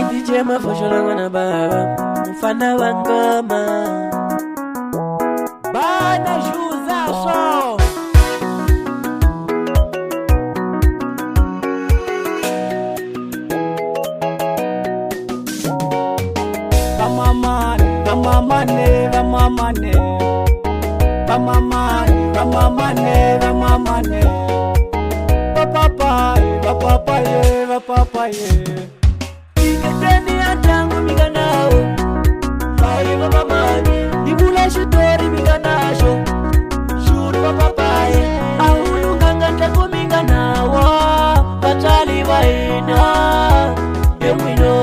Itijema fosholanga na baba mfana wa ngoma bana juza so Ramamane Papaye Iketeni atangu miganao Faye mamamani Ibula shitori miganasho Shuru papaye Aulu nganganta kuminganawa Patali waina Yemwino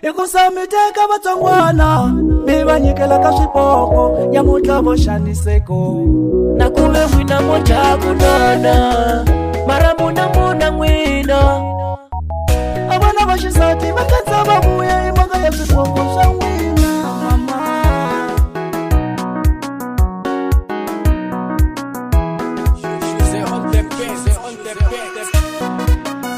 Ekusamiteka batongwana Mibanyikela kashipoko Nyamutabo shaniseko Nakube mwina moja kunana Maramuna muna mwina Abana bashisati Makanza babuye Imanga ya sipoko shawina Mama C'est on the best, c'est on the best.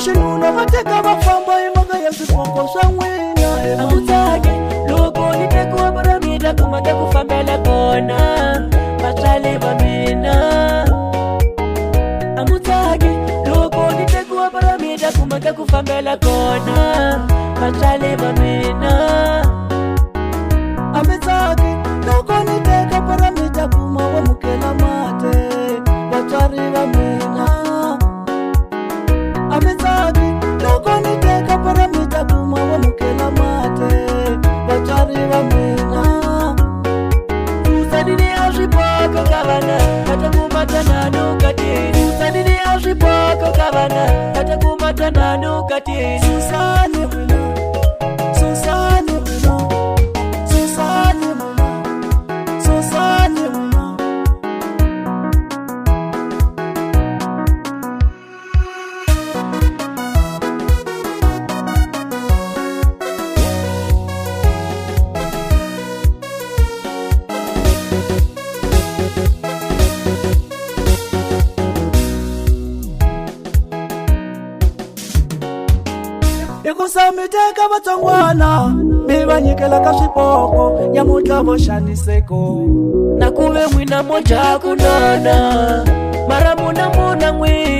Shinuna mateka mafamba imanga ya sipoko shawina Amutake Luko nitekuwa maramida kumage kufambele kona Patali bamina Amutake Luko nitekuwa maramida kumage kufambele kona Patali bamina Ametake Luko niteka maramida kumawe mukela mate Patali bamina Ametaki, loko niteka paramita kuma wa mukela mate Batari wa mina Usanini ashipako kabana Hata kumata nanukatini Usanini ashipako kabana Hata kumata nanukatini Susani wina Susani wina Susani wina Susani wina Ekusamiteka batongwana Mibanyikela kashipoko Nyamutabo shaniseko Nakube mwina moja kunana Maramuna muna mwi